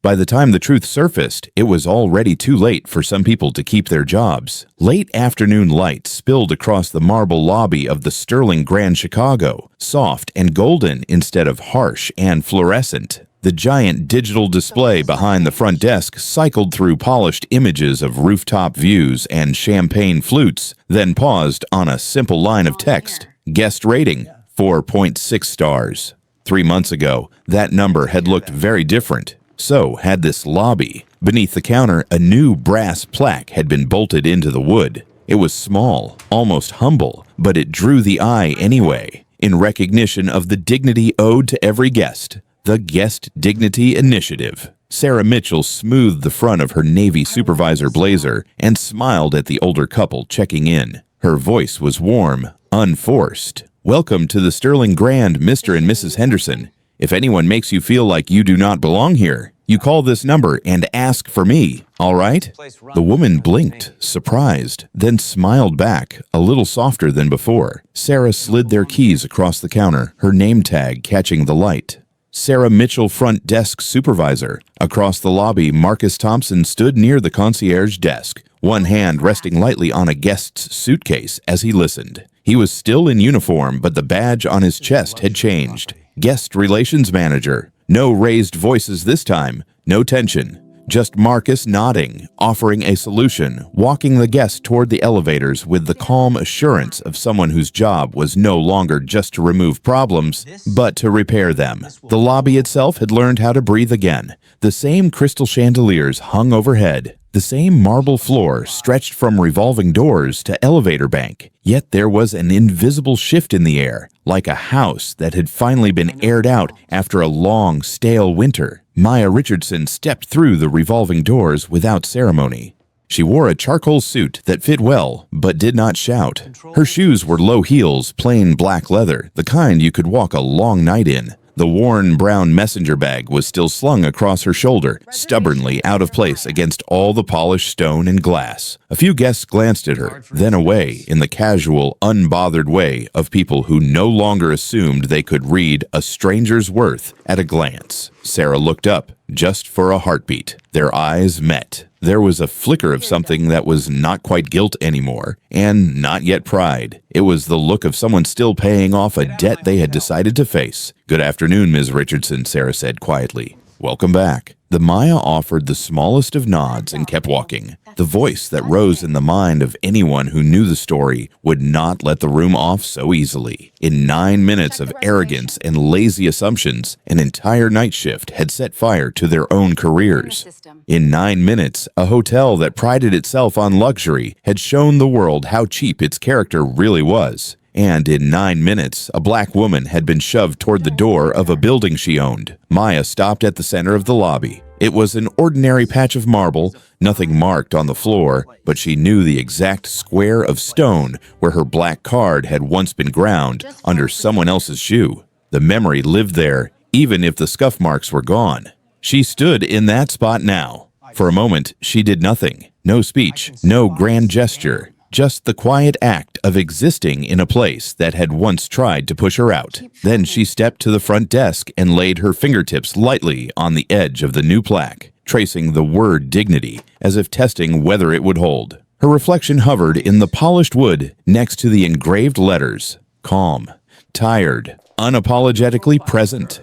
By the time the truth surfaced, it was already too late for some people to keep their jobs. Late afternoon light spilled across the marble lobby of the Sterling Grand Chicago, soft and golden instead of harsh and fluorescent. The giant digital display behind the front desk cycled through polished images of rooftop views and champagne flutes, then paused on a simple line of text. Guest rating, 4.6 stars. 3 months ago, that number had looked very different. So had this lobby. Beneath the counter, a new brass plaque had been bolted into the wood. It was small, almost humble, but it drew the eye anyway, in recognition of the dignity owed to every guest. The Guest Dignity Initiative. Sarah Mitchell smoothed the front of her Navy supervisor blazer and smiled at the older couple checking in. Her voice was warm, unforced. "Welcome to the Sterling Grand, Mr. and Mrs. Henderson. If anyone makes you feel like you do not belong here, you call this number and ask for me, all right?" The woman blinked, surprised, then smiled back, a little softer than before. Sarah slid their keys across the counter, her name tag catching the light. Sarah Mitchell, front desk supervisor. Across the lobby, Marcus Thompson stood near the concierge desk, one hand resting lightly on a guest's suitcase as he listened. He was still in uniform, but the badge on his chest had changed. Guest relations manager. No raised voices this time, no tension. Just Marcus nodding, offering a solution, walking the guest toward the elevators with the calm assurance of someone whose job was no longer just to remove problems, but to repair them. The lobby itself had learned how to breathe again. The same crystal chandeliers hung overhead. The same marble floor stretched from revolving doors to elevator bank. Yet there was an invisible shift in the air, like a house that had finally been aired out after a long, stale winter. Maya Richardson stepped through the revolving doors without ceremony. She wore a charcoal suit that fit well, but did not shout. Her shoes were low heels, plain black leather, the kind you could walk a long night in. The worn brown messenger bag was still slung across her shoulder, stubbornly out of place against all the polished stone and glass. A few guests glanced at her, then away in the casual, unbothered way of people who no longer assumed they could read a stranger's worth at a glance. Sarah looked up, just for a heartbeat. Their eyes met. There was a flicker of something that was not quite guilt anymore, and not yet pride. It was the look of someone still paying off a debt they had decided to face. "Good afternoon, Ms. Richardson," Sarah said quietly. "Welcome back." The Maya offered the smallest of nods and kept walking. The voice that rose in the mind of anyone who knew the story would not let the room off so easily. In 9 minutes of arrogance and lazy assumptions, an entire night shift had set fire to their own careers. In 9 minutes, a hotel that prided itself on luxury had shown the world how cheap its character really was. And in 9 minutes, a black woman had been shoved toward the door of a building she owned. Maya stopped at the center of the lobby. It was an ordinary patch of marble, nothing marked on the floor, but she knew the exact square of stone where her black card had once been ground under someone else's shoe. The memory lived there, even if the scuff marks were gone. She stood in that spot now. For a moment, she did nothing. No speech, no grand gesture. Just the quiet act of existing in a place that had once tried to push her out. Then she stepped to the front desk and laid her fingertips lightly on the edge of the new plaque, tracing the word dignity, as if testing whether it would hold. Her reflection hovered in the polished wood next to the engraved letters. Calm, tired, unapologetically present.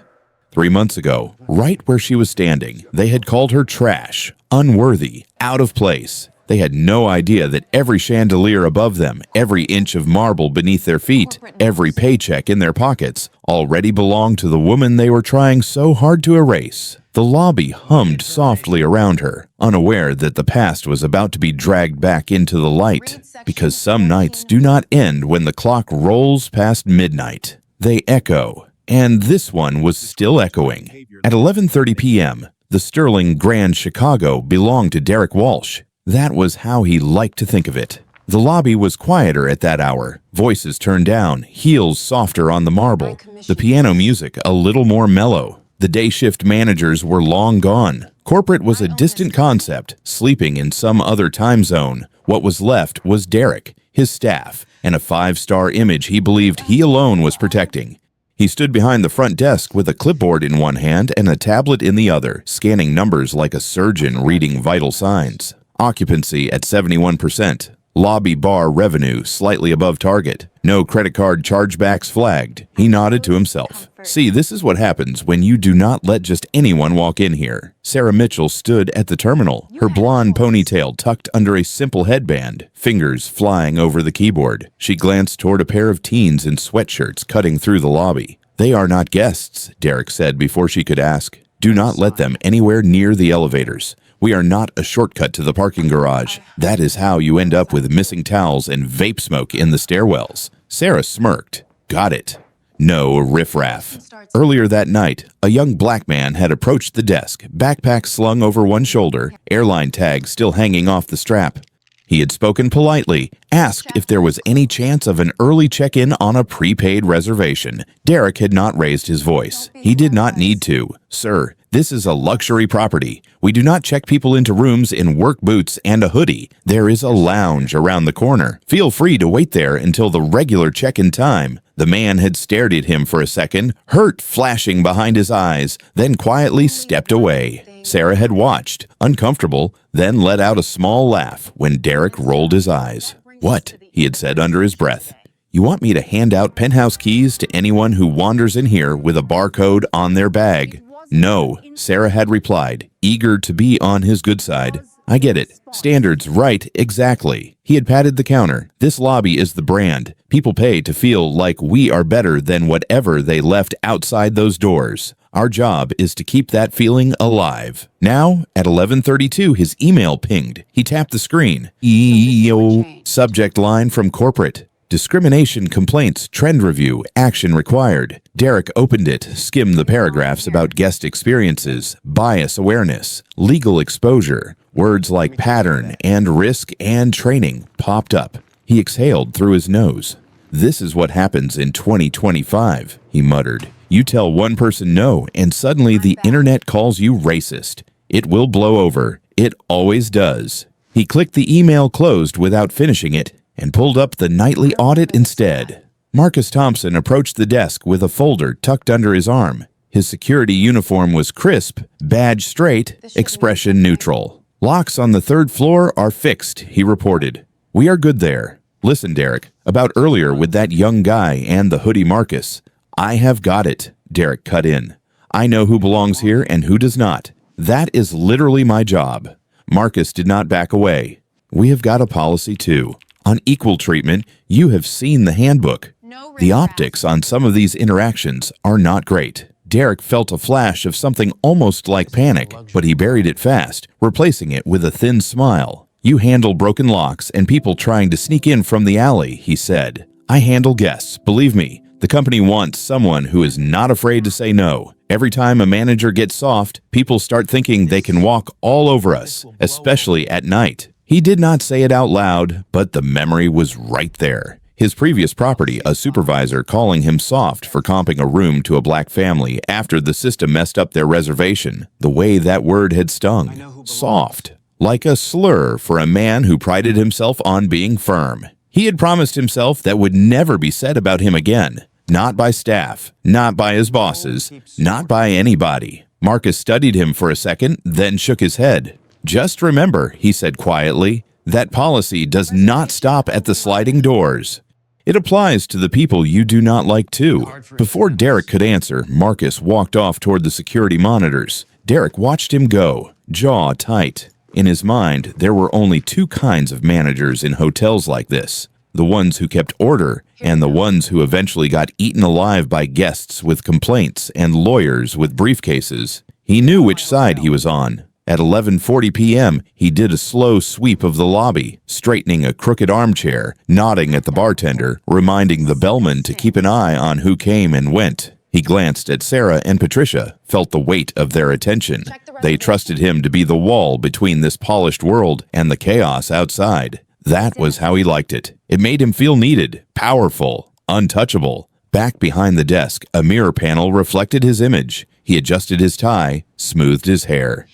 3 months ago, right where she was standing, they had called her trash, unworthy, out of place. They had no idea that every chandelier above them, every inch of marble beneath their feet, every paycheck in their pockets, already belonged to the woman they were trying so hard to erase. The lobby hummed softly around her, unaware that the past was about to be dragged back into the light, because some nights do not end when the clock rolls past midnight. They echo, and this one was still echoing. At 11:30 p.m., the Sterling Grand Chicago belonged to Derek Walsh. That was how he liked to think of it. The lobby was quieter at that hour, voices turned down, heels softer on the marble, the piano music a little more mellow. The day shift managers were long gone. Corporate was a distant concept, sleeping in some other time zone. What was left was Derek, his staff, and a 5-star image he believed he alone was protecting. He stood behind the front desk with a clipboard in one hand and a tablet in the other, scanning numbers like a surgeon reading vital signs. Occupancy at 71%. Lobby bar revenue slightly above target. No credit card chargebacks flagged. He nodded to himself. See, this is what happens when you do not let just anyone walk in here. Sarah Mitchell stood at the terminal, her blonde ponytail tucked under a simple headband, fingers flying over the keyboard. She glanced toward a pair of teens in sweatshirts cutting through the lobby. "They are not guests," Derek said before she could ask. "Do not let them anywhere near the elevators. We are not a shortcut to the parking garage. That is how you end up with missing towels and vape smoke in the stairwells." Sarah smirked. "Got it. No riffraff." Earlier that night, a young black man had approached the desk, backpack slung over one shoulder, airline tag still hanging off the strap. He had spoken politely, asked if there was any chance of an early check-in on a prepaid reservation. Derek had not raised his voice. He did not need to. "Sir, this is a luxury property. We do not check people into rooms in work boots and a hoodie. There is a lounge around the corner. Feel free to wait there until the regular check-in time." The man had stared at him for a second, hurt flashing behind his eyes, then quietly stepped away. Sarah had watched, uncomfortable, then let out a small laugh when Derek rolled his eyes. "What?" he had said under his breath. "You want me to hand out penthouse keys to anyone who wanders in here with a barcode on their bag?" "No," Sarah had replied, eager to be on his good side. "I get it. Standards, right, exactly." He had patted the counter. "This lobby is the brand. People pay to feel like we are better than whatever they left outside those doors. Our job is to keep that feeling alive." Now, at 11:32, his email pinged. He tapped the screen. EEO. Subject line from corporate. "Discrimination complaints, trend review, action required." Derek opened it, skimmed the paragraphs about guest experiences, bias awareness, legal exposure. Words like pattern and risk and training popped up. He exhaled through his nose. "This is what happens in 2025, he muttered. "You tell one person no, and suddenly the internet calls you racist. It will blow over. It always does." He clicked the email closed without finishing it and pulled up the nightly audit instead. Marcus Thompson approached the desk with a folder tucked under his arm. His security uniform was crisp, badge straight, expression neutral. "Locks on the third floor are fixed," he reported. "We are good there. Listen, Derek, about earlier with that young guy and the hoodie Marcus." "I have got it," Derek cut in. "I know who belongs here and who does not. That is literally my job." Marcus did not back away. "We have got a policy too. On equal treatment, you have seen the handbook. The optics on some of these interactions are not great." Derek felt a flash of something almost like panic, but he buried it fast, replacing it with a thin smile. "You handle broken locks and people trying to sneak in from the alley," he said. "I handle guests, believe me. The company wants someone who is not afraid to say no. Every time a manager gets soft, people start thinking they can walk all over us, especially at night." He did not say it out loud, but the memory was right there. His previous property, a supervisor calling him soft for comping a room to a black family after the system messed up their reservation. The way that word had stung. Soft. Like a slur for a man who prided himself on being firm. He had promised himself that would never be said about him again. Not by staff, not by his bosses, not by anybody. Marcus studied him for a second, then shook his head. "Just remember," he said quietly, "that policy does not stop at the sliding doors. It applies to the people you do not like too." Before Derek could answer, Marcus walked off toward the security monitors. Derek watched him go, jaw tight. In his mind, there were only two kinds of managers in hotels like this: the ones who kept order and the ones who eventually got eaten alive by guests with complaints and lawyers with briefcases. He knew which side he was on. At 11:40 p.m., he did a slow sweep of the lobby, straightening a crooked armchair, nodding at the bartender, reminding the bellman to keep an eye on who came and went. He glanced at Sarah and Patricia, felt the weight of their attention. They trusted him to be the wall between this polished world and the chaos outside. That was how he liked it. It made him feel needed, powerful, untouchable. Back behind the desk, a mirror panel reflected his image. He adjusted his tie, smoothed his hair.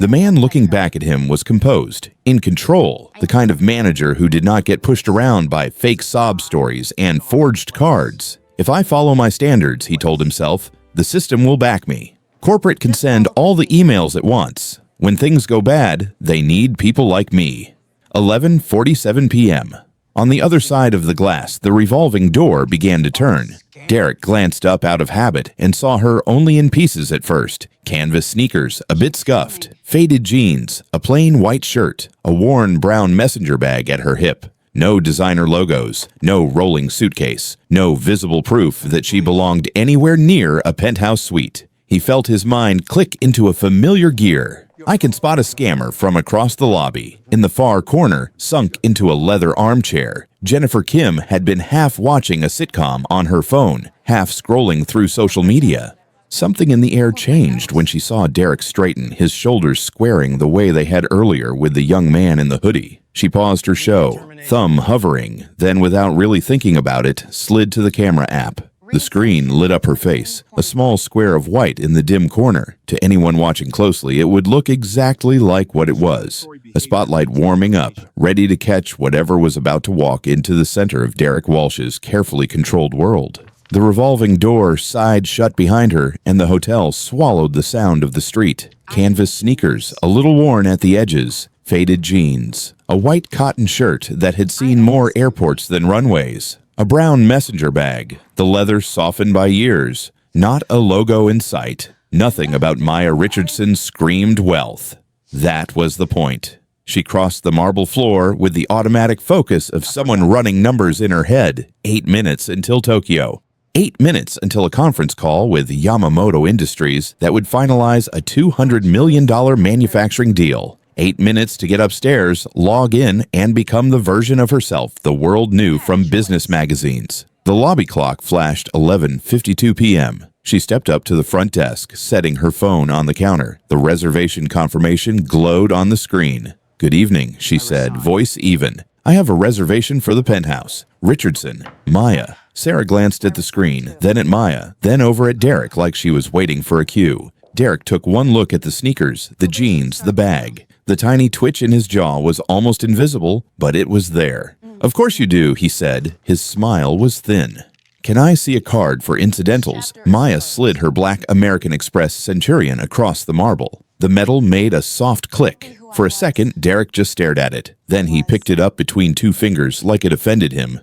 The man looking back at him was composed, in control, the kind of manager who did not get pushed around by fake sob stories and forged cards. If I follow my standards, he told himself, the system will back me. Corporate can send all the emails it wants. When things go bad, they need people like me. 11:47 p.m. On the other side of the glass, the revolving door began to turn. Derek glanced up out of habit and saw her only in pieces at first. Canvas sneakers, a bit scuffed, faded jeans, a plain white shirt, a worn brown messenger bag at her hip. No designer logos, no rolling suitcase, no visible proof that she belonged anywhere near a penthouse suite. He felt his mind click into a familiar gear. I can spot a scammer from across the lobby. In the far corner, sunk into a leather armchair, Jennifer Kim had been half watching a sitcom on her phone, half scrolling through social media. Something in the air changed when she saw Derek straighten, his shoulders squaring the way they had earlier with the young man in the hoodie. She paused her show, thumb hovering, then without really thinking about it, slid to the camera app. The screen lit up her face, a small square of white in the dim corner. To anyone watching closely, it would look exactly like what it was. A spotlight warming up, ready to catch whatever was about to walk into the center of Derek Walsh's carefully controlled world. The revolving door sighed shut behind her, and the hotel swallowed the sound of the street. Canvas sneakers, a little worn at the edges, faded jeans, a white cotton shirt that had seen more airports than runways. A brown messenger bag, the leather softened by years, not a logo in sight. Nothing about Maya Richardson screamed wealth. That was the point. She crossed the marble floor with the automatic focus of someone running numbers in her head. 8 minutes until Tokyo. 8 minutes until a conference call with Yamamoto Industries that would finalize a $200 million manufacturing deal. 8 minutes to get upstairs, log in, and become the version of herself the world knew from business magazines. The lobby clock flashed 11:52 p.m. She stepped up to the front desk, setting her phone on the counter. The reservation confirmation glowed on the screen. "Good evening," she said, voice even. "I have a reservation for the penthouse. Richardson, Maya." Sarah glanced at the screen, then at Maya, then over at Derek like she was waiting for a cue. Derek took one look at the sneakers, the jeans, the bag. The tiny twitch in his jaw was almost invisible, but it was there. "Of course you do," he said. His smile was thin. "Can I see a card for incidentals?" Maya slid her black American Express Centurion across the marble. The metal made a soft click. For a second, Derek just stared at it. Then he picked it up between two fingers like it offended him.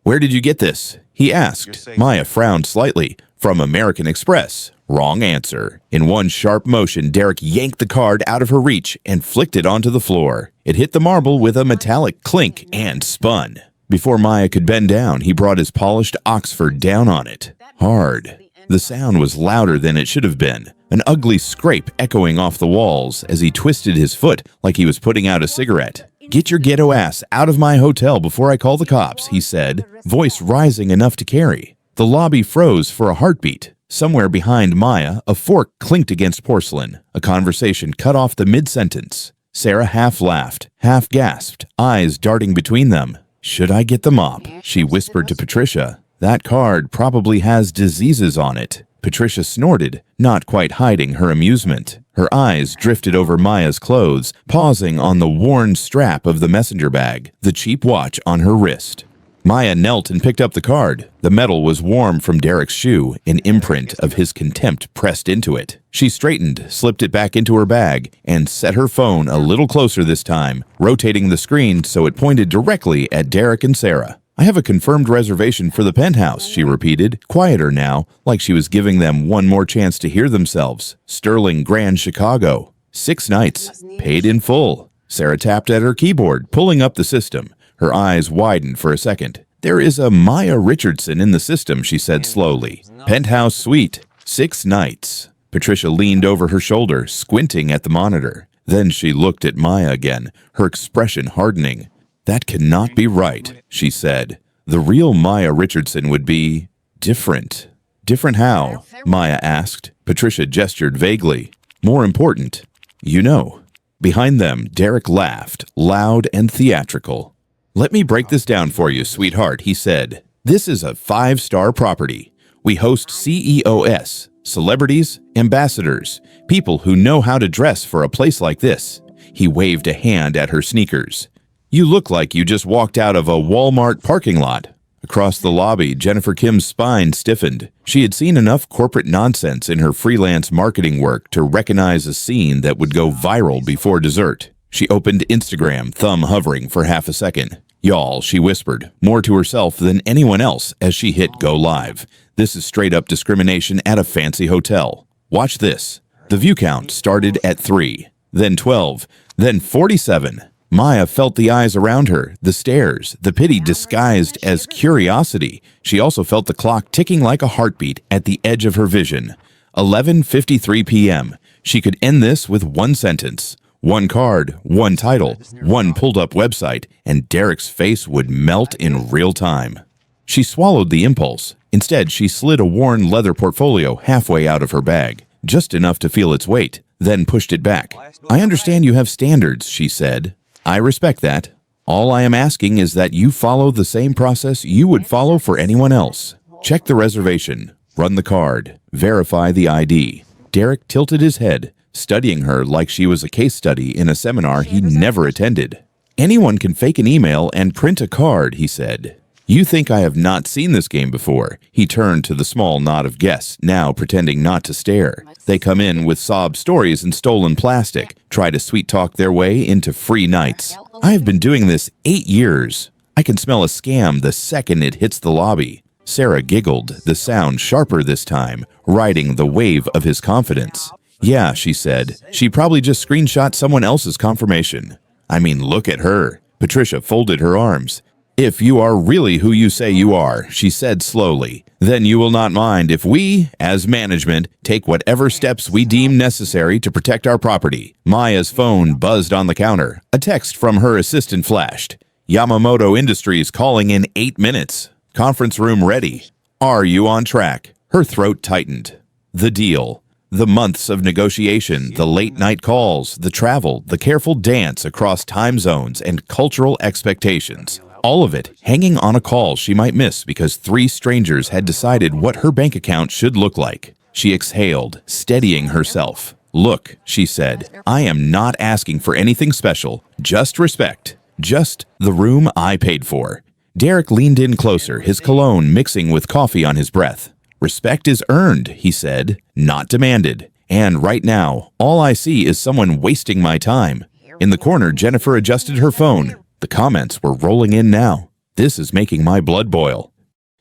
"Where did you get this?" he asked. Maya frowned slightly. "From American Express." Wrong answer. In one sharp motion, Derek yanked the card out of her reach and flicked it onto the floor. It hit the marble with a metallic clink and spun. Before Maya could bend down, he brought his polished Oxford down on it. Hard. The sound was louder than it should have been, an ugly scrape echoing off the walls as he twisted his foot like he was putting out a cigarette. "Get your ghetto ass out of my hotel before I call the cops," he said, voice rising enough to carry. The lobby froze for a heartbeat. Somewhere behind Maya, a fork clinked against porcelain. A conversation cut off the mid-sentence. Sarah half laughed, half gasped, eyes darting between them. "Should I get the mop?" she whispered to Patricia. "That card probably has diseases on it." Patricia snorted, not quite hiding her amusement. Her eyes drifted over Maya's clothes, pausing on the worn strap of the messenger bag, the cheap watch on her wrist. Maya knelt and picked up the card. The metal was warm from Derek's shoe, an imprint of his contempt pressed into it. She straightened, slipped it back into her bag, and set her phone a little closer this time, rotating the screen so it pointed directly at Derek and Sarah. "I have a confirmed reservation for the penthouse," she repeated, quieter now, like she was giving them one more chance to hear themselves. "Sterling Grand Chicago. 6 nights. Paid in full." Sarah tapped at her keyboard, pulling up the system. Her eyes widened for a second. "There is a Maya Richardson in the system," she said slowly. "Penthouse suite. 6 nights." Patricia leaned over her shoulder, squinting at the monitor. Then she looked at Maya again, her expression hardening. "That cannot be right," she said. "The real Maya Richardson would be different." "Different how?" Maya asked. Patricia gestured vaguely. "More important. You know." Behind them, Derek laughed, loud and theatrical. "Let me break this down for you, sweetheart," he said. "This is a 5-star property. We host CEOs, celebrities, ambassadors, people who know how to dress for a place like this." He waved a hand at her sneakers. "You look like you just walked out of a Walmart parking lot." Across the lobby, Jennifer Kim's spine stiffened. She had seen enough corporate nonsense in her freelance marketing work to recognize a scene that would go viral before dessert. She opened Instagram, thumb hovering for half a second. "Y'all," she whispered, more to herself than anyone else as she hit go live. "This is straight-up discrimination at a fancy hotel. Watch this." The view count started at 3, then 12, then 47. Maya felt the eyes around her, the stares, the pity disguised as curiosity. She also felt the clock ticking like a heartbeat at the edge of her vision. 11:53 p.m. She could end this with one sentence, one card, one title, one pulled-up website, and Derek's face would melt in real time. She swallowed the impulse. Instead, she slid a worn leather portfolio halfway out of her bag, just enough to feel its weight, then pushed it back. "I understand you have standards," she said. "I respect that. All I am asking is that you follow the same process you would follow for anyone else. Check the reservation, run the card, verify the ID." Derek tilted his head, studying her like she was a case study in a seminar he never attended. "Anyone can fake an email and print a card," he said. "You think I have not seen this game before?" He turned to the small knot of guests, now pretending not to stare. "They come in with sob stories and stolen plastic, try to sweet-talk their way into free nights. I have been doing this 8 years. I can smell a scam the second it hits the lobby." Sarah giggled, the sound sharper this time, riding the wave of his confidence. "Yeah," she said. "She probably just screenshot someone else's confirmation. I mean, look at her." Patricia folded her arms. "If you are really who you say you are," she said slowly, "then you will not mind if we, as management, take whatever steps we deem necessary to protect our property." Maya's phone buzzed on the counter. A text from her assistant flashed. "Yamamoto Industries calling in 8 minutes. Conference room ready. Are you on track?" Her throat tightened. The deal. The months of negotiation, the late-night calls, the travel, the careful dance across time zones and cultural expectations. All of it hanging on a call she might miss because 3 strangers had decided what her bank account should look like. She exhaled, steadying herself. "Look," she said, "I am not asking for anything special, just respect. Just the room I paid for." Derek leaned in closer, his cologne mixing with coffee on his breath. "Respect is earned," he said, "not demanded. And right now, all I see is someone wasting my time." In the corner, Jennifer adjusted her phone. The comments were rolling in now. "This is making my blood boil.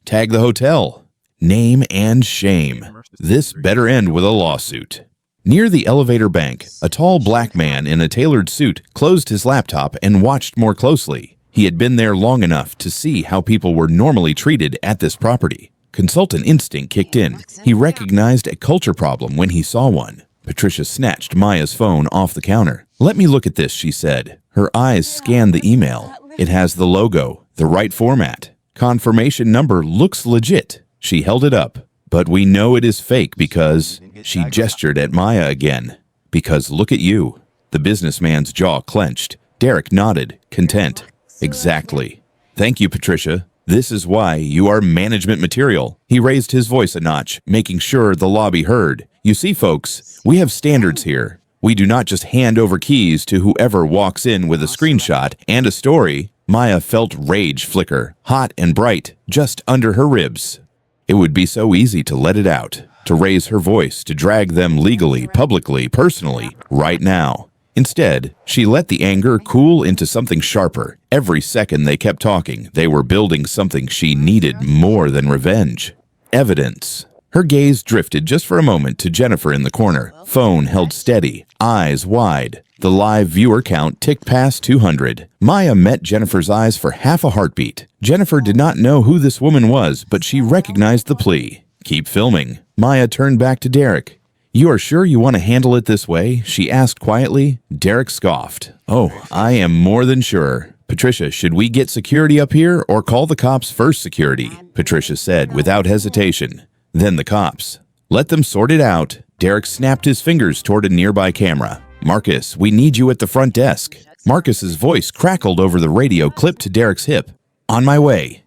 Tag the hotel. Name and shame. This better end with a lawsuit." Near the elevator bank, a tall black man in a tailored suit closed his laptop and watched more closely. He had been there long enough to see how people were normally treated at this property. Consultant instinct kicked in. He recognized a culture problem when he saw one. Patricia snatched Maya's phone off the counter. "Let me look at this," she said. Her eyes scanned the email. "It has the logo, the right format. Confirmation number looks legit." She held it up. "But we know it is fake because..." She gestured at Maya again. "Because look at you." The businessman's jaw clenched. Derek nodded, content. "Exactly. Thank you, Patricia. This is why you are management material." He raised his voice a notch, making sure the lobby heard. "You see, folks, we have standards here. We do not just hand over keys to whoever walks in with a screenshot and a story." Maya felt rage flicker, hot and bright, just under her ribs. It would be so easy to let it out, to raise her voice, to drag them legally, publicly, personally, right now. Instead, she let the anger cool into something sharper. Every second they kept talking, they were building something she needed more than revenge. Evidence. Her gaze drifted just for a moment to Jennifer in the corner. Phone held steady, eyes wide. The live viewer count ticked past 200. Maya met Jennifer's eyes for half a heartbeat. Jennifer did not know who this woman was, but she recognized the plea. "Keep filming." Maya turned back to Derek. "You are sure you want to handle it this way?" she asked quietly. Derek scoffed. "Oh, I am more than sure." "Patricia, should we get security up here or call the cops first?" Security, Patricia said without hesitation. Then the cops. "Let them sort it out." Derek snapped his fingers toward a nearby camera. "Marcus, we need you at the front desk." Marcus's voice crackled over the radio clipped to Derek's hip. "On my way."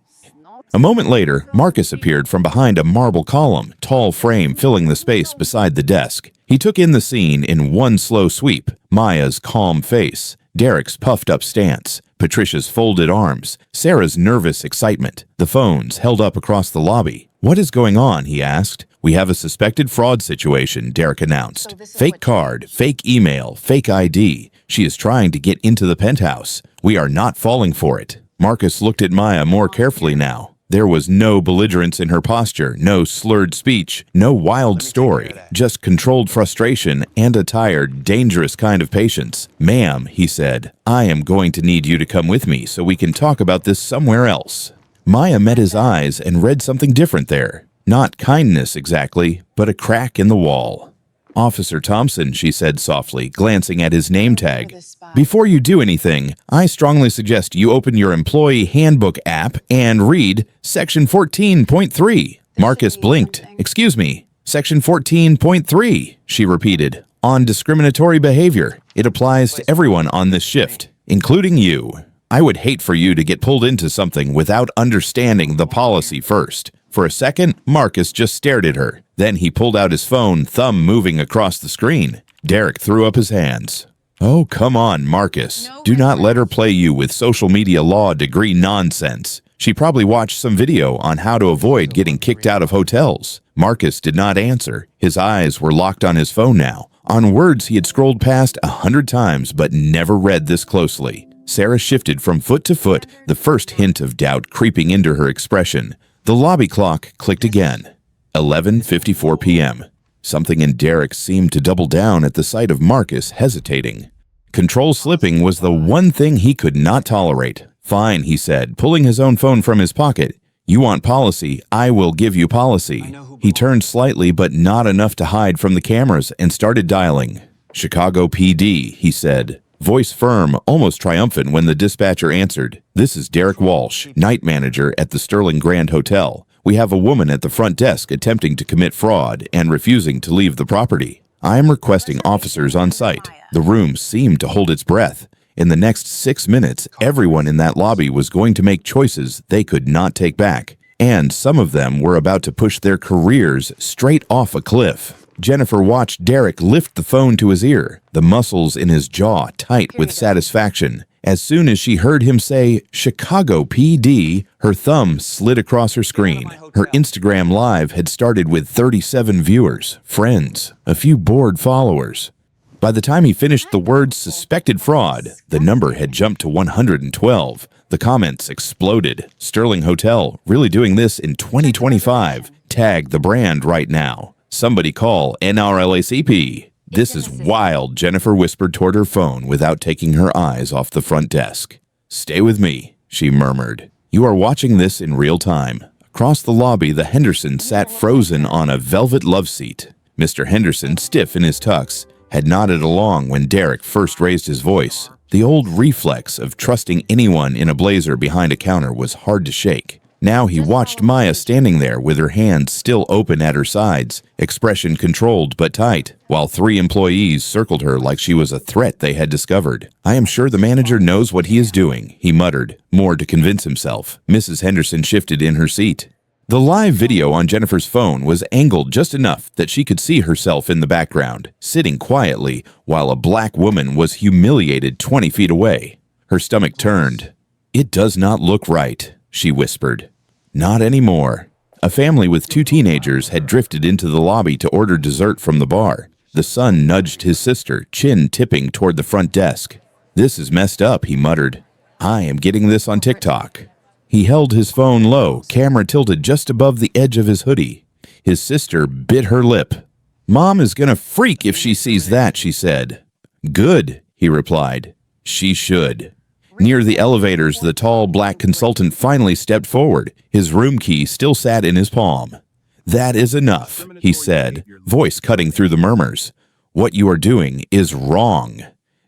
A moment later, Marcus appeared from behind a marble column, tall frame filling the space beside the desk. He took in the scene in one slow sweep. Maya's calm face, Derek's puffed-up stance, Patricia's folded arms, Sarah's nervous excitement. The phones held up across the lobby. "What is going on?" he asked. "We have a suspected fraud situation," Derek announced. "Fake card, fake email, fake ID. She is trying to get into the penthouse. We are not falling for it." Marcus looked at Maya more carefully now. There was no belligerence in her posture, no slurred speech, no wild story, just controlled frustration and a tired, dangerous kind of patience. "Ma'am," he said, "I am going to need you to come with me so we can talk about this somewhere else." Maya met his eyes and read something different there. Not kindness exactly, but a crack in the wall. "Officer Thompson," she said softly, glancing at his name tag. "Before you do anything, I strongly suggest you open your employee handbook app and read Section 14.3. Marcus blinked. "Excuse me, Section 14.3, she repeated. "On discriminatory behavior. It applies to everyone on this shift, including you. I would hate for you to get pulled into something without understanding the policy first." For a second, Marcus just stared at her. Then he pulled out his phone, thumb moving across the screen. Derek threw up his hands. "Oh, come on, Marcus. Do not let her play you with social media law degree nonsense. She probably watched some video on how to avoid getting kicked out of hotels." Marcus did not answer. His eyes were locked on his phone now, on words he had scrolled past 100 times but never read this closely. Sarah shifted from foot to foot, the first hint of doubt creeping into her expression. The lobby clock clicked again. 11:54 p.m. Something in Derek seemed to double down at the sight of Marcus hesitating. Control slipping was the one thing he could not tolerate. "Fine," he said, pulling his own phone from his pocket. "You want policy, I will give you policy." He turned slightly but not enough to hide from the cameras and started dialing. "Chicago PD," he said. Voice firm, almost triumphant when the dispatcher answered. "This is Derek Walsh, night manager at the Sterling Grand Hotel. We have a woman at the front desk attempting to commit fraud and refusing to leave the property. I am requesting officers on site." The room seemed to hold its breath. In the next 6 minutes, everyone in that lobby was going to make choices they could not take back. And some of them were about to push their careers straight off a cliff. Jennifer watched Derek lift the phone to his ear, the muscles in his jaw tight with satisfaction. As soon as she heard him say, "Chicago PD," her thumb slid across her screen. Her Instagram Live had started with 37 viewers, friends, a few bored followers. By the time he finished the words "suspected fraud," the number had jumped to 112. The comments exploded. "Sterling Hotel, really doing this in 2025. Tag the brand right now. Somebody call NRLACP. This is wild," Jennifer whispered toward her phone without taking her eyes off the front desk. "Stay with me," she murmured. "You are watching this in real time." Across the lobby, the Hendersons sat frozen on a velvet love seat. Mr. Henderson, stiff in his tux, had nodded along when Derek first raised his voice. The old reflex of trusting anyone in a blazer behind a counter was hard to shake. Now he watched Maya standing there with her hands still open at her sides, expression controlled but tight, while 3 employees circled her like she was a threat they had discovered. "I am sure the manager knows what he is doing," he muttered, more to convince himself. Mrs. Henderson shifted in her seat. The live video on Jennifer's phone was angled just enough that she could see herself in the background, sitting quietly, while a black woman was humiliated 20 feet away. Her stomach turned. "It does not look right," she whispered. "Not anymore." A family with 2 teenagers had drifted into the lobby to order dessert from the bar. The son nudged his sister, chin tipping toward the front desk. "This is messed up," he muttered. "I am getting this on TikTok." He held his phone low, camera tilted just above the edge of his hoodie. His sister bit her lip. "Mom is gonna freak if she sees that," she said. "Good," he replied. "She should." Near the elevators, the tall black consultant finally stepped forward. His room key still sat in his palm. "That is enough," he said, voice cutting through the murmurs. "What you are doing is wrong."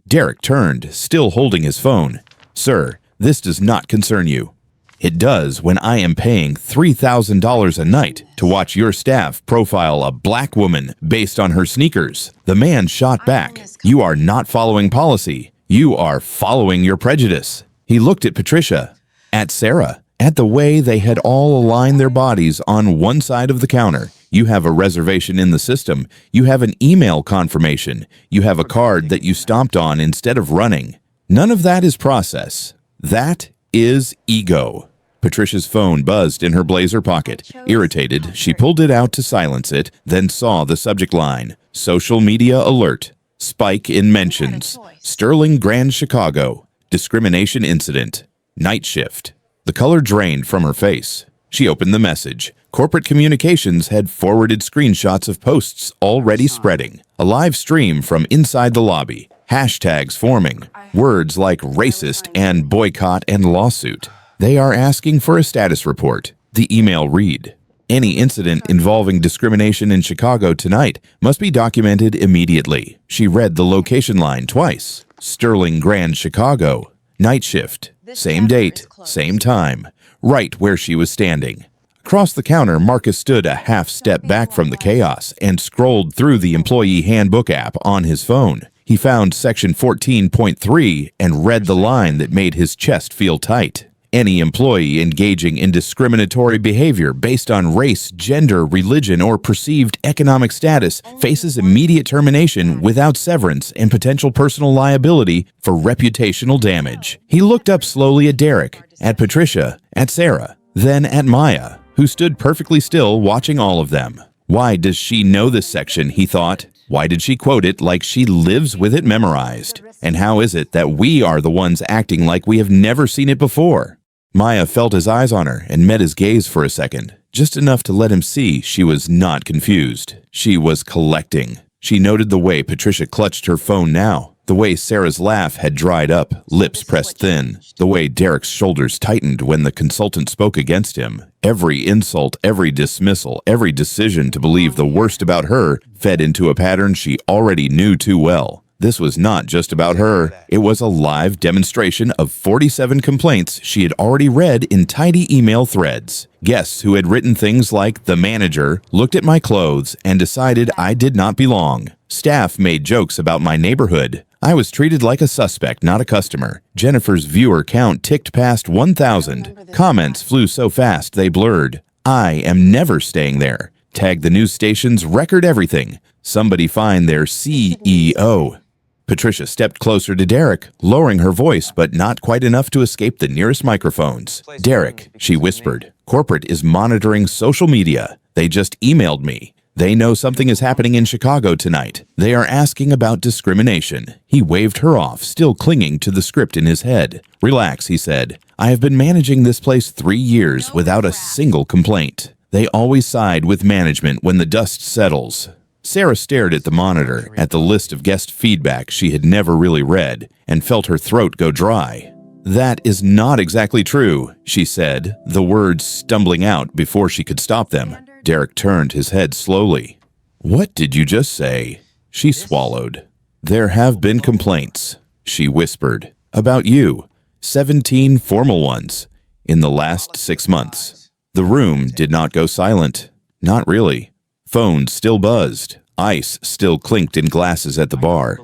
Derek turned, still holding his phone. "Sir, this does not concern you." "It does when I am paying $3,000 a night to watch your staff profile a black woman based on her sneakers." The man shot back. "You are not following policy. You are following your prejudice." He looked at Patricia, at Sarah, at the way they had all aligned their bodies on one side of the counter. You have a reservation in the system. You have an email confirmation. You have a card that you stomped on instead of running. None of that is process. That is ego. Patricia's phone buzzed in her blazer pocket. Irritated, she pulled it out to silence it, then saw the subject line. Social media alert. Spike in mentions. Sterling Grand Chicago. Discrimination incident. Night shift. The color drained from her face. She opened the message. Corporate communications had forwarded screenshots of posts already spreading. A live stream from inside the lobby. Hashtags forming. Words like racist and boycott and lawsuit. They are asking for a status report. The email read, any incident involving discrimination in Chicago tonight must be documented immediately. She read the location line twice. Sterling Grand Chicago. Night shift. Same date, same time. Right where she was standing. Across the counter, Marcus stood a half step back from the chaos and scrolled through the employee handbook app on his phone. He found section 14.3 and read the line that made his chest feel tight. Any employee engaging in discriminatory behavior based on race, gender, religion, or perceived economic status faces immediate termination without severance and potential personal liability for reputational damage. He looked up slowly at Derek, at Patricia, at Sarah, then at Maya, who stood perfectly still watching all of them. Why does she know this section, he thought. Why did she quote it like she lives with it memorized? And how is it that we are the ones acting like we have never seen it before? Maya felt his eyes on her and met his gaze for a second, just enough to let him see she was not confused. She was collecting. She noted the way Patricia clutched her phone now, the way Sarah's laugh had dried up, lips pressed thin, the way Derek's shoulders tightened when the consultant spoke against him. Every insult, every dismissal, every decision to believe the worst about her fed into a pattern she already knew too well. This was not just about her. It was a live demonstration of 47 complaints she had already read in tidy email threads. Guests who had written things like, "The manager looked at my clothes and decided I did not belong. Staff made jokes about my neighborhood. I was treated like a suspect, not a customer. Jennifer's viewer count ticked past 1,000. Comments flew so fast they blurred. I am never staying there. Tag the news stations, record everything. Somebody find their CEO." Patricia stepped closer to Derek, lowering her voice, but not quite enough to escape the nearest microphones. "Derek," she whispered, "corporate is monitoring social media. They just emailed me. They know something is happening in Chicago tonight. They are asking about discrimination." He waved her off, still clinging to the script in his head. "Relax," he said. "I have been managing this place 3 years without a single complaint. They always side with management when the dust settles." Sarah stared at the monitor, at the list of guest feedback she had never really read, and felt her throat go dry. "That is not exactly true," she said, the words stumbling out before she could stop them. Derek turned his head slowly. "What did you just say?" She swallowed. "There have been complaints," she whispered, "about you. 17 formal ones in the last 6 months." The room did not go silent. Not really. Phones still buzzed. Ice still clinked in glasses at the bar.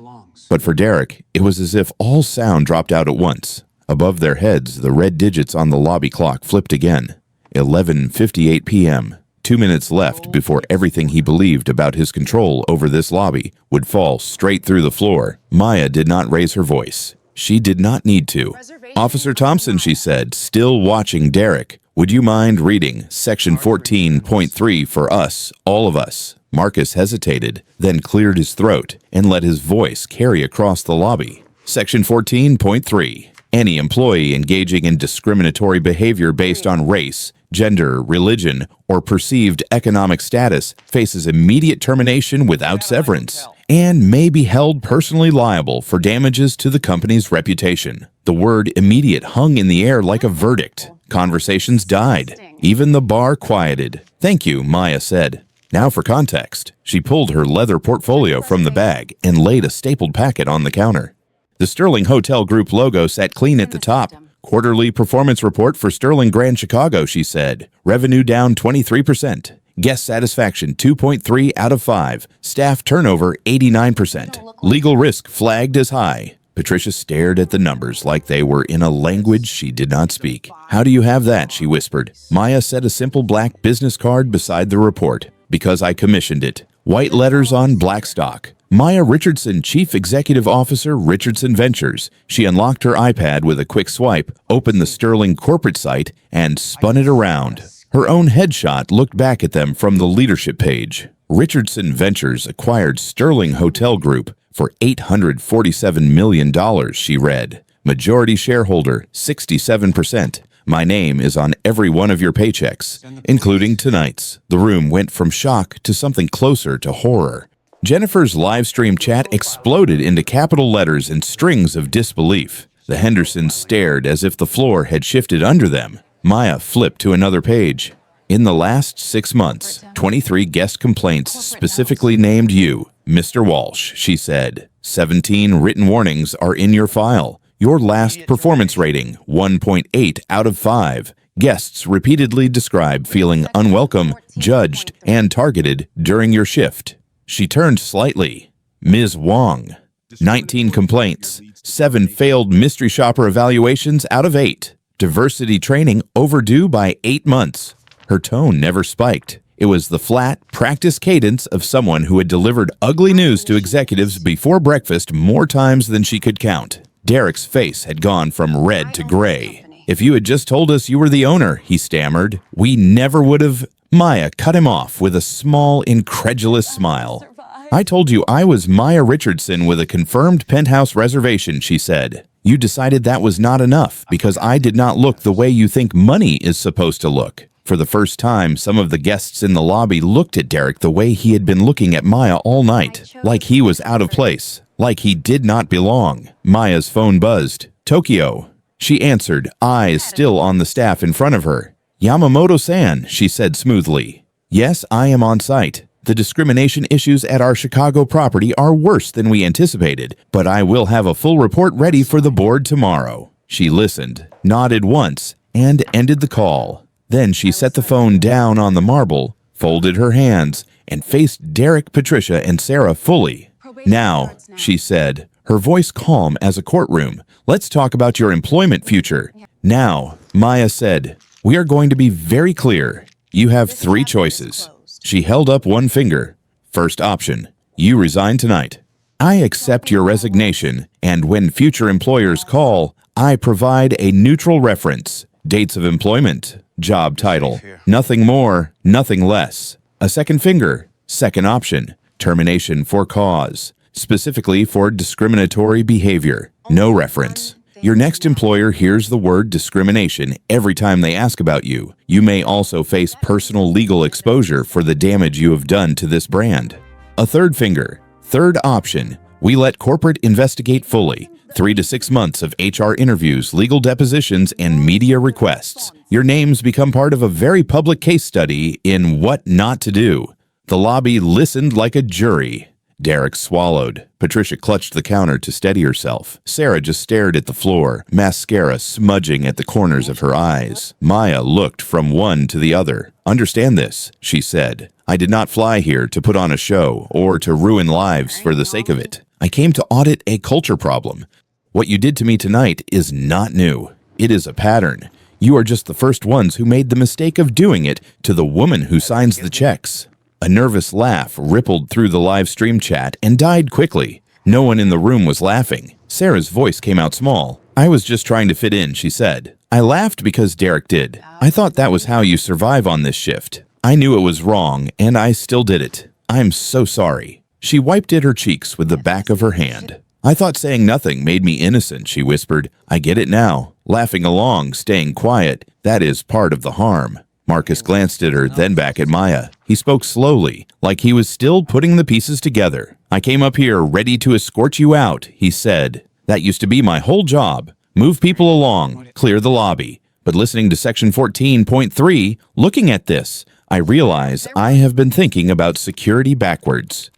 But for Derek, it was as if all sound dropped out at once. Above their heads, the red digits on the lobby clock flipped again. 11:58 p.m. 2 minutes left before everything he believed about his control over this lobby would fall straight through the floor. Maya did not raise her voice. She did not need to. "Officer Thompson," she said, still watching Derek, "would you mind reading section 14.3 for us, all of us?" Marcus hesitated, then cleared his throat and let his voice carry across the lobby. Section 14.3. Any employee engaging in discriminatory behavior based on race, gender, religion, or perceived economic status faces immediate termination without severance and may be held personally liable for damages to the company's reputation. The word immediate hung in the air like a verdict. Conversations died. Even the bar quieted. "Thank you," Maya said. Now for context. She pulled her leather portfolio from the bag and laid a stapled packet on the counter. The Sterling Hotel Group logo sat clean at the top. "Quarterly performance report for Sterling Grand Chicago," she said. "Revenue down 23%. Guest satisfaction 2.3 out of 5. Staff turnover 89%. Legal risk flagged as high." Patricia stared at the numbers like they were in a language she did not speak. "How do you have that?" she whispered. Maya set a simple black business card beside the report. "Because I commissioned it. White letters on black stock. Maya Richardson, Chief Executive Officer, Richardson Ventures. She unlocked her iPad with a quick swipe, opened the Sterling corporate site, and spun it around. Her own headshot looked back at them from the leadership page. Richardson Ventures acquired Sterling Hotel Group for $847 million, she read. Majority shareholder, 67%. My name is on every one of your paychecks, including tonight's. The room went from shock to something closer to horror. Jennifer's live stream chat exploded into capital letters and strings of disbelief. The Hendersons stared as if the floor had shifted under them. Maya flipped to another page. In the last 6 months, 23 guest complaints specifically named you, Mr. Walsh, she said. 17 written warnings are in your file. Your last performance rating, 1.8 out of 5. Guests repeatedly describe feeling unwelcome, judged, and targeted during your shift. She turned slightly. Ms. Wong. 19 complaints. 7 failed mystery shopper evaluations out of 8. Diversity training overdue by 8 months. Her tone never spiked. It was the flat, practiced cadence of someone who had delivered ugly news to executives before breakfast more times than she could count. Derek's face had gone from red to gray. If you had just told us you were the owner, he stammered, we never would have. Maya cut him off with a small, incredulous smile. I told you I was Maya Richardson with a confirmed penthouse reservation, she said. You decided that was not enough because I did not look the way you think money is supposed to look. For the first time, some of the guests in the lobby looked at Derek the way he had been looking at Maya all night, like he was out of place, like he did not belong. Maya's phone buzzed. Tokyo. She answered, eyes still on the staff in front of her. Yamamoto-san, she said smoothly. Yes, I am on site. The discrimination issues at our Chicago property are worse than we anticipated, but I will have a full report ready for the board tomorrow. She listened, nodded once, and ended the call. Then she set the phone down on the marble, folded her hands, and faced Derek, Patricia, and Sarah fully. Now, she said, her voice calm as a courtroom, let's talk about your employment future. Now, Maya said, we are going to be very clear. You have 3 choices. She held up one finger. First option, you resign tonight. I accept your resignation, and when future employers call, I provide a neutral reference. Dates of employment, job title, nothing more, nothing less. A second finger, second option, termination for cause, specifically for discriminatory behavior, no reference. Your next employer hears the word discrimination every time they ask about you. You may also face personal legal exposure for the damage you have done to this brand. A third finger, third option, we let corporate investigate fully. 3 to 6 months of HR interviews, legal depositions, and media requests. Your names become part of a very public case study in what not to do. The lobby listened like a jury. Derek swallowed. Patricia clutched the counter to steady herself. Sarah just stared at the floor, mascara smudging at the corners of her eyes. Maya looked from one to the other. Understand this, she said. I did not fly here to put on a show or to ruin lives for the sake of it. I came to audit a culture problem. What you did to me tonight is not new. It is a pattern. You are just the first ones who made the mistake of doing it to the woman who signs the checks. A nervous laugh rippled through the live stream chat and died quickly. No one in the room was laughing. Sarah's voice came out small. I was just trying to fit in, she said. I laughed because Derek did. I thought that was how you survive on this shift. I knew it was wrong, and I still did it. I'm so sorry. She wiped at her cheeks with the back of her hand. I thought saying nothing made me innocent, she whispered. I get it now. Laughing along, staying quiet, that is part of the harm. Marcus glanced at her, then back at Maya. He spoke slowly, like he was still putting the pieces together. I came up here ready to escort you out, he said. That used to be my whole job. Move people along, clear the lobby. But listening to Section 14.3, looking at this, I realize I have been thinking about security backwards.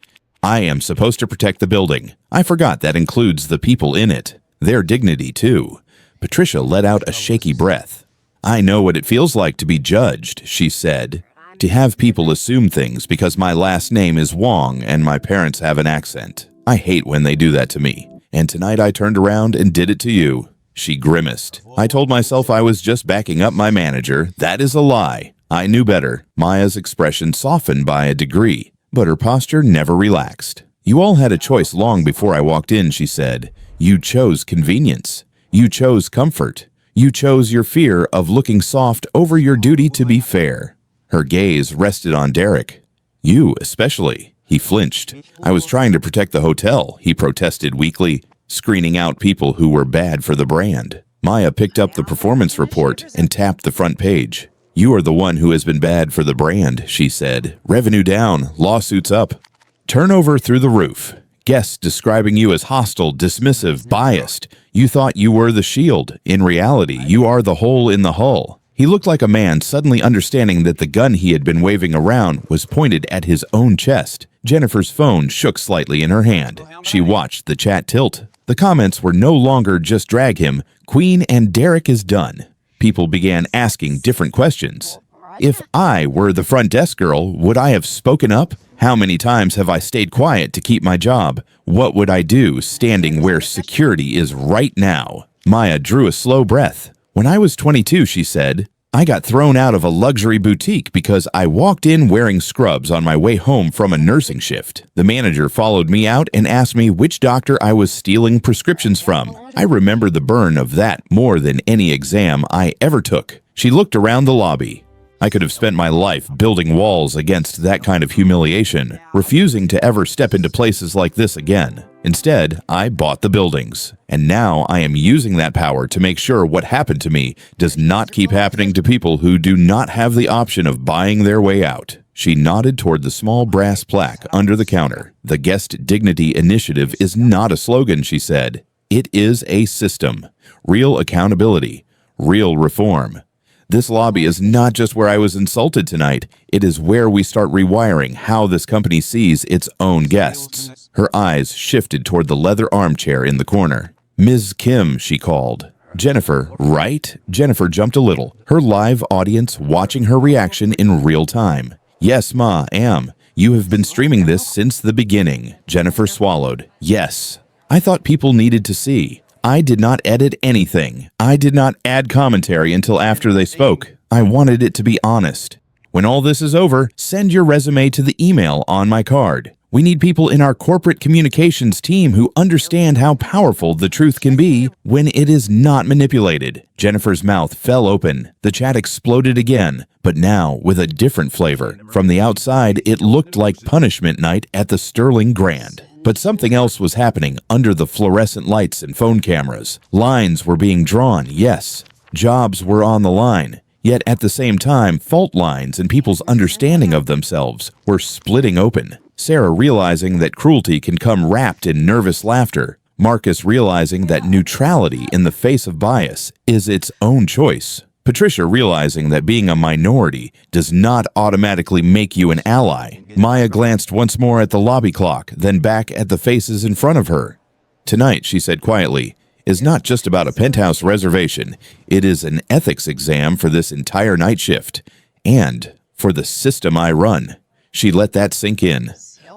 I am supposed to protect the building. I forgot that includes the people in it. Their dignity, too. Patricia let out a shaky breath. I know what it feels like to be judged, she said. To have people assume things because my last name is Wong and my parents have an accent. I hate when they do that to me. And tonight I turned around and did it to you. She grimaced. I told myself I was just backing up my manager. That is a lie. I knew better. Maya's expression softened by a degree. But her posture never relaxed. "You all had a choice long before I walked in," she said. "You chose convenience. You chose comfort. You chose your fear of looking soft over your duty to be fair." Her gaze rested on Derek. "You especially." He flinched. "I was trying to protect the hotel," he protested weakly, screening out people who were bad for the brand. Maya picked up the performance report and tapped the front page. "You are the one who has been bad for the brand," she said. "Revenue down, lawsuits up. Turnover through the roof. Guests describing you as hostile, dismissive, biased. You thought you were the shield. In reality, you are the hole in the hull." He looked like a man suddenly understanding that the gun he had been waving around was pointed at his own chest. Jennifer's phone shook slightly in her hand. She watched the chat tilt. The comments were no longer "just drag him," "Queen and Derek is done." People began asking different questions. If I were the front desk girl, would I have spoken up? How many times have I stayed quiet to keep my job? What would I do standing where security is right now? Maya drew a slow breath. "When I was 22, she said, I got thrown out of a luxury boutique because I walked in wearing scrubs on my way home from a nursing shift. The manager followed me out and asked me which doctor I was stealing prescriptions from. I remember the burn of that more than any exam I ever took." She looked around the lobby. "I could have spent my life building walls against that kind of humiliation, refusing to ever step into places like this again. Instead, I bought the buildings, and now I am using that power to make sure what happened to me does not keep happening to people who do not have the option of buying their way out." She nodded toward the small brass plaque under the counter. "The Guest Dignity Initiative is not a slogan," she said. "It is a system. Real accountability. Real reform. This lobby is not just where I was insulted tonight. It is where we start rewiring how this company sees its own guests." Her eyes shifted toward the leather armchair in the corner. "Ms. Kim," she called. "Jennifer, right?" Jennifer jumped a little, her live audience watching her reaction in real time. "Yes, ma, am. You have been streaming this since the beginning." Jennifer swallowed. "Yes. I thought people needed to see. I did not edit anything. I did not add commentary until after they spoke. I wanted it to be honest. When all this is over, send your resume to the email on my card. We need people in our corporate communications team who understand how powerful the truth can be when it is not manipulated." Jennifer's mouth fell open. The chat exploded again, but now with a different flavor. From the outside, it looked like punishment night at the Sterling Grand. But something else was happening under the fluorescent lights and phone cameras. Lines were being drawn, yes. Jobs were on the line. Yet at the same time, fault lines and people's understanding of themselves were splitting open. Sarah realizing that cruelty can come wrapped in nervous laughter. Marcus realizing that neutrality in the face of bias is its own choice. Patricia realizing that being a minority does not automatically make you an ally. Maya glanced once more at the lobby clock, then back at the faces in front of her. "Tonight," she said quietly, "is not just about a penthouse reservation. It is an ethics exam for this entire night shift. And for the system I run." She let that sink in.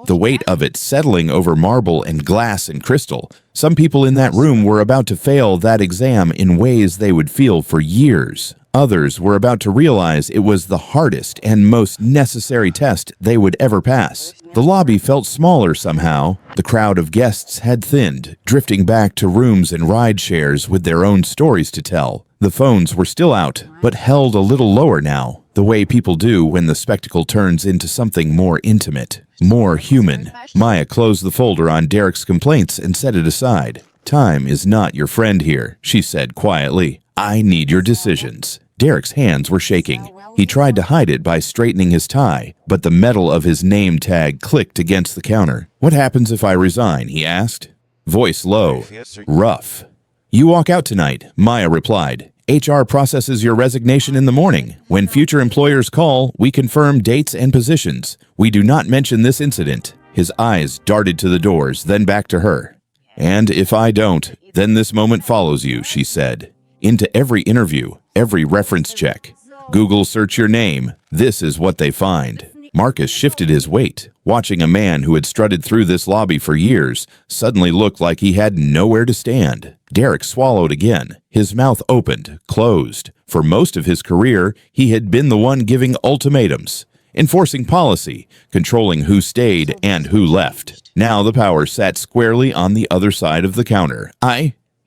The weight of it settling over marble and glass and crystal. Some people in that room were about to fail that exam in ways they would feel for years. Others were about to realize it was the hardest and most necessary test they would ever pass. The lobby felt smaller somehow. The crowd of guests had thinned, drifting back to rooms and ride shares with their own stories to tell. The phones were still out, but held a little lower now, the way people do when the spectacle turns into something more intimate, more human. Maya closed the folder on Derek's complaints and set it aside. "Time is not your friend here," she said quietly. "I need your decisions." Derek's hands were shaking. He tried to hide it by straightening his tie, but the metal of his name tag clicked against the counter. "What happens if I resign?" he asked. Voice low. Rough. "You walk out tonight," Maya replied. "HR processes your resignation in the morning. When future employers call, we confirm dates and positions. We do not mention this incident." His eyes darted to the doors, then back to her. "And if I don't, then this moment follows you," she said. "Into every interview, every reference check. Google search your name. This is what they find." Marcus shifted his weight, watching a man who had strutted through this lobby for years suddenly look like he had nowhere to stand. Derek swallowed again. His mouth opened, closed. For most of his career, he had been the one giving ultimatums. enforcing policy, controlling who stayed and who left. Now the power sat squarely on the other side of the counter.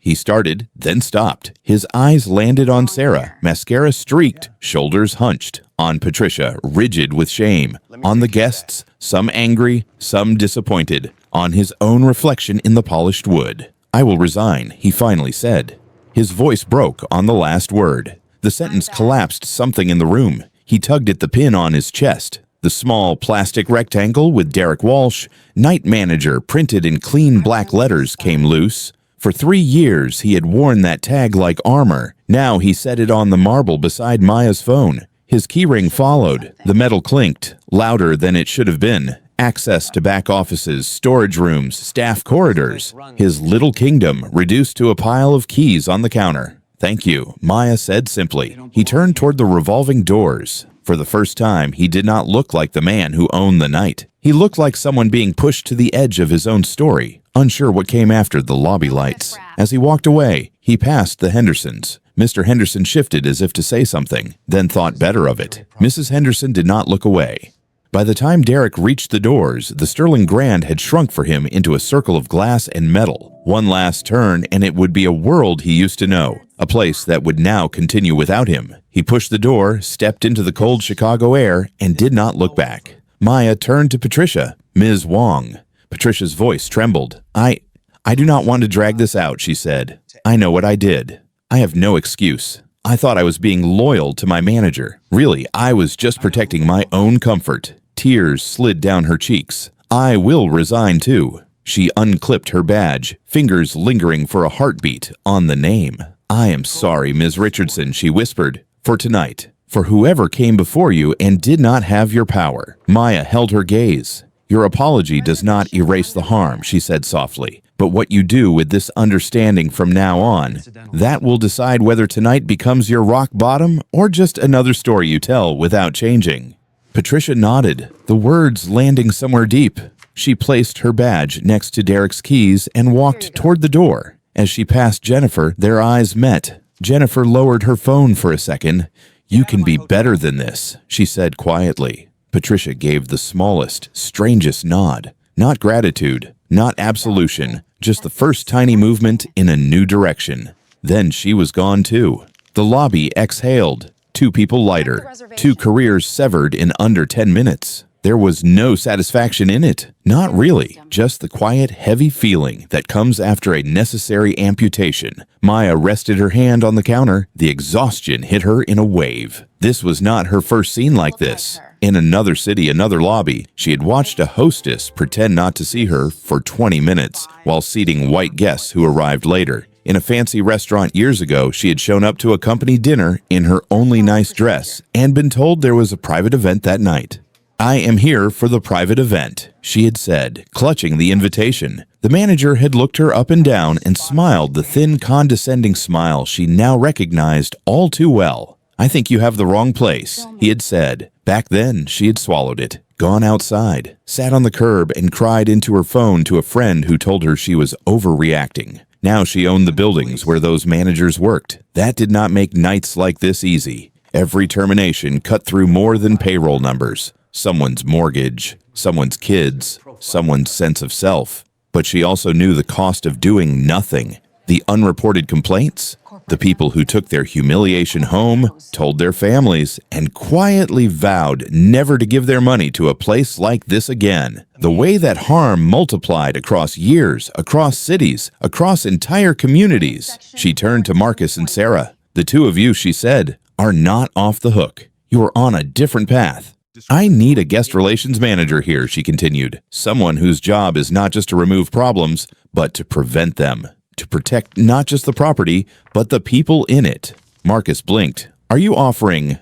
He started, then stopped. His eyes landed on Sarah, mascara streaked, shoulders hunched. On Patricia, rigid with shame. On the guests, some angry, some disappointed. On his own reflection in the polished wood. "I will resign," he finally said. His voice broke on the last word. The sentence collapsed something in the room. He tugged at the pin on his chest. The small plastic rectangle with Derek Walsh, night manager, printed in clean black letters, came loose. For 3 years, he had worn that tag like armor. Now he set it on the marble beside Maya's phone. His keyring followed. The metal clinked, louder than it should have been. Access to back offices, storage rooms, staff corridors. His little kingdom reduced to a pile of keys on the counter. "Thank you," Maya said simply. He turned toward the revolving doors. For the first time, he did not look like the man who owned the night. He looked like someone being pushed to the edge of his own story, unsure what came after the lobby lights. As he walked away, he passed the Hendersons. Mr. Henderson shifted as if to say something, then thought better of it. Mrs. Henderson did not look away. By the time Derek reached the doors, the Sterling Grand had shrunk for him into a circle of glass and metal. One last turn, and it would be a world he used to know, a place that would now continue without him. He pushed the door, stepped into the cold Chicago air, and did not look back. Maya turned to Patricia, Ms. Wong. Patricia's voice trembled. I do not want to drag this out," she said. "I know what I did. I have no excuse. I thought I was being loyal to my manager. Really, I was just protecting my own comfort." Tears slid down her cheeks. "I will resign too." She unclipped her badge, fingers lingering for a heartbeat on the name. "I am sorry, Ms. Richardson," she whispered. "For tonight. For whoever came before you and did not have your power." Maya held her gaze. "Your apology does not erase the harm," she said softly. "But what you do with this understanding from now on, that will decide whether tonight becomes your rock bottom or just another story you tell without changing." Patricia nodded, the words landing somewhere deep. She placed her badge next to Derek's keys and walked toward the door. As she passed Jennifer, their eyes met. Jennifer lowered her phone for a second. "You can be better than this," she said quietly. Patricia gave the smallest, strangest nod. Not gratitude, not absolution, just the first tiny movement in a new direction. Then she was gone too. The lobby exhaled. 2 people lighter. 2 careers severed in under 10 minutes. There was no satisfaction in it. Not really. Just the quiet, heavy feeling that comes after a necessary amputation. Maya rested her hand on the counter. The exhaustion hit her in a wave. This was not her first scene like this. In another city, another lobby, she had watched a hostess pretend not to see her for 20 minutes while seating white guests who arrived later. In a fancy restaurant years ago, she had shown up to a company dinner in her only nice dress and been told there was a private event that night. "I am here for the private event," she had said, clutching the invitation. The manager had looked her up and down and smiled the thin, condescending smile she now recognized all too well. "I think you have the wrong place," he had said. Back then, she had swallowed it, gone outside, sat on the curb and cried into her phone to a friend who told her she was overreacting. Now she owned the buildings where those managers worked. That did not make nights like this easy. Every termination cut through more than payroll numbers. Someone's mortgage, someone's kids, someone's sense of self. But she also knew the cost of doing nothing. The unreported complaints, the people who took their humiliation home, told their families, and quietly vowed never to give their money to a place like this again. The way that harm multiplied across years, across cities, across entire communities. She turned to Marcus and Sarah. "The 2 of you," she said, "are not off the hook. You are on a different path." "I need a guest relations manager here," she continued. "Someone whose job is not just to remove problems, but to prevent them. To protect not just the property, but the people in it." Marcus blinked. "Are you offering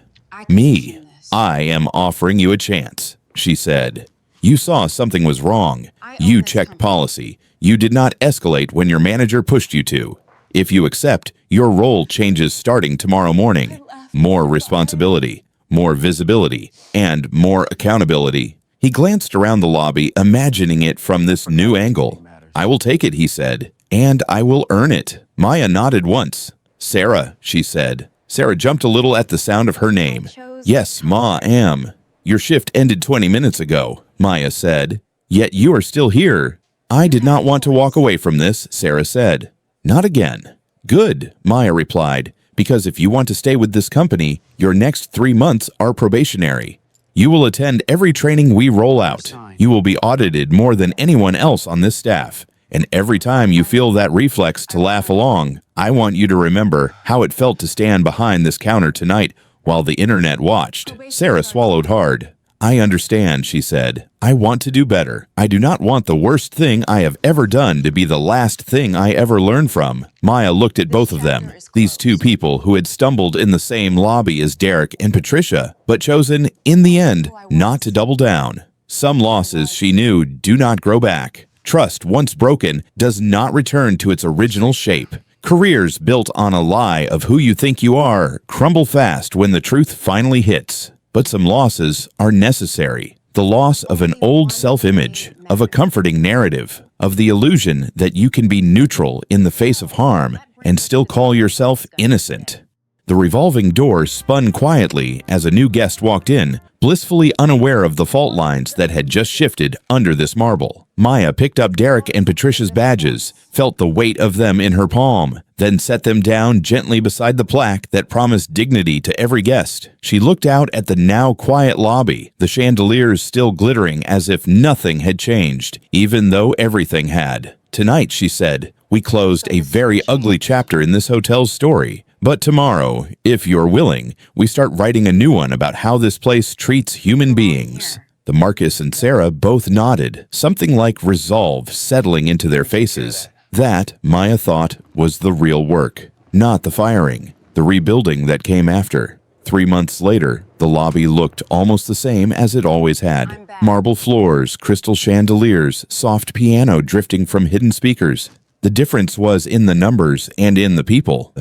me?" "I am offering you a chance," she said. "You saw something was wrong. You checked policy. You did not escalate when your manager pushed you to. If you accept, your role changes starting tomorrow morning. More responsibility, more visibility, and more accountability." He glanced around the lobby, imagining it from this new angle. "I will take it," he said. "And I will earn it." Maya nodded once. "Sarah," she said. Sarah jumped a little at the sound of her name. "Yes, Ma am." Your shift ended 20 minutes ago, Maya said. Yet you are still here. I did not want to walk away from this, Sarah said. Not again. Good, Maya replied, because if you want to stay with this company, your next 3 months are probationary. You will attend every training we roll out. You will be audited more than anyone else on this staff. And every time you feel that reflex to laugh along, I want you to remember how it felt to stand behind this counter tonight while the internet watched. Sarah swallowed hard. I understand, she said. I want to do better. I do not want the worst thing I have ever done to be the last thing I ever learn from. Maya looked at both of them, these two people who had stumbled in the same lobby as Derek and Patricia, but chosen, in the end, not to double down. Some losses, she knew, do not grow back. Trust, once broken, does not return to its original shape. Careers built on a lie of who you think you are crumble fast when the truth finally hits. But some losses are necessary. The loss of an old self-image, of a comforting narrative, of the illusion that you can be neutral in the face of harm and still call yourself innocent. The revolving door spun quietly as a new guest walked in, blissfully unaware of the fault lines that had just shifted under this marble. Maya picked up Derek and Patricia's badges, felt the weight of them in her palm, then set them down gently beside the plaque that promised dignity to every guest. She looked out at the now quiet lobby, the chandeliers still glittering as if nothing had changed, even though everything had. Tonight, she said, we closed a very ugly chapter in this hotel's story. But tomorrow, if you're willing, we start writing a new one about how this place treats human beings. The Marcus and Sarah both nodded, something like resolve settling into their faces. That, Maya thought, was the real work, not the firing, the rebuilding that came after. 3 months later, the lobby looked almost the same as it always had. Marble floors, crystal chandeliers, soft piano drifting from hidden speakers. The difference was in the numbers and in the people.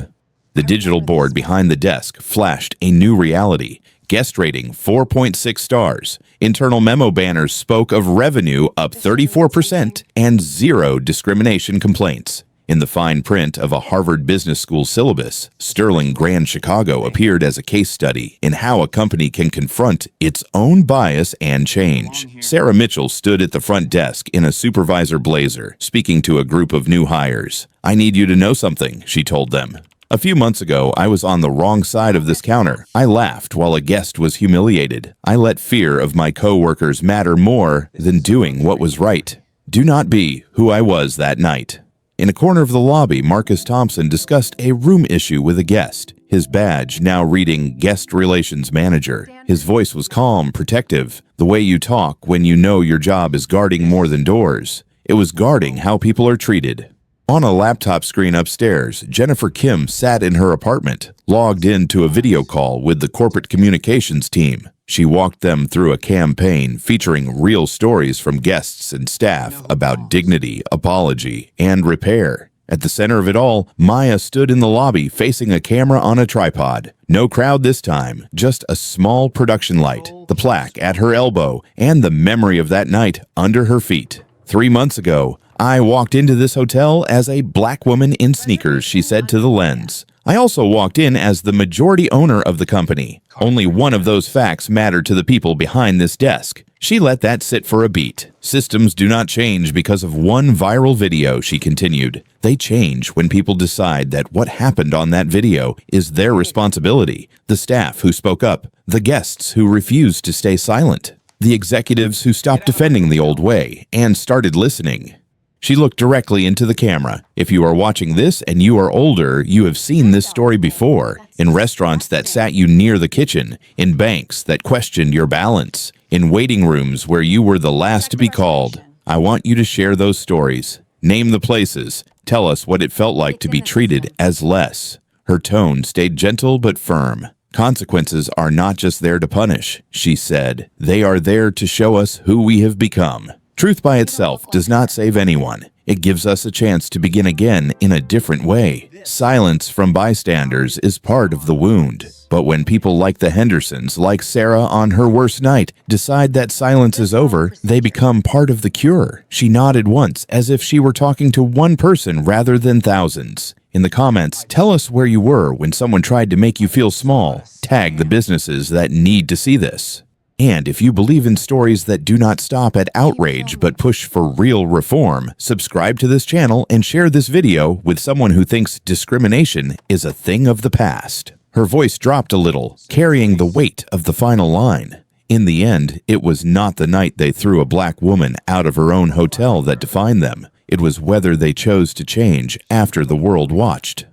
The digital board behind the desk flashed a new reality. Guest rating 4.6 stars. Internal memo banners spoke of revenue up 34% and 0 discrimination complaints. In the fine print of a Harvard Business School syllabus, Sterling Grand Chicago appeared as a case study in how a company can confront its own bias and change. Sarah Mitchell stood at the front desk in a supervisor blazer, speaking to a group of new hires. I need you to know something, she told them. A few months ago, I was on the wrong side of this counter. I laughed while a guest was humiliated. I let fear of my co-workers matter more than doing what was right. Do not be who I was that night. In a corner of the lobby, Marcus Thompson discussed a room issue with a guest, his badge now reading Guest Relations Manager. His voice was calm, protective, the way you talk when you know your job is guarding more than doors. It was guarding how people are treated. On a laptop screen upstairs, Jennifer Kim sat in her apartment, logged into a video call with the corporate communications team. She walked them through a campaign featuring real stories from guests and staff about dignity, apology, and repair. At the center of it all, Maya stood in the lobby facing a camera on a tripod. No crowd this time, just a small production light, the plaque at her elbow, and the memory of that night under her feet. 3 months ago, I walked into this hotel as a black woman in sneakers, she said to the lens. I also walked in as the majority owner of the company. Only one of those facts mattered to the people behind this desk. She let that sit for a beat. Systems do not change because of one viral video, she continued. They change when people decide that what happened on that video is their responsibility. The staff who spoke up, the guests who refused to stay silent, the executives who stopped defending the old way and started listening. She looked directly into the camera. If you are watching this and you are older, you have seen this story before. In restaurants that sat you near the kitchen, in banks that questioned your balance, in waiting rooms where you were the last to be called. I want you to share those stories. Name the places. Tell us what it felt like to be treated as less. Her tone stayed gentle but firm. Consequences are not just there to punish, she said. They are there to show us who we have become. Truth by itself does not save anyone. It gives us a chance to begin again in a different way. Silence from bystanders is part of the wound. But when people like the Hendersons, like Sarah on her worst night, decide that silence is over, they become part of the cure. She nodded once, as if she were talking to one person rather than thousands. In the comments, tell us where you were when someone tried to make you feel small. Tag the businesses that need to see this. And if you believe in stories that do not stop at outrage but push for real reform, subscribe to this channel and share this video with someone who thinks discrimination is a thing of the past. Her voice dropped a little, carrying the weight of the final line. In the end, it was not the night they threw a black woman out of her own hotel that defined them. It was whether they chose to change after the world watched.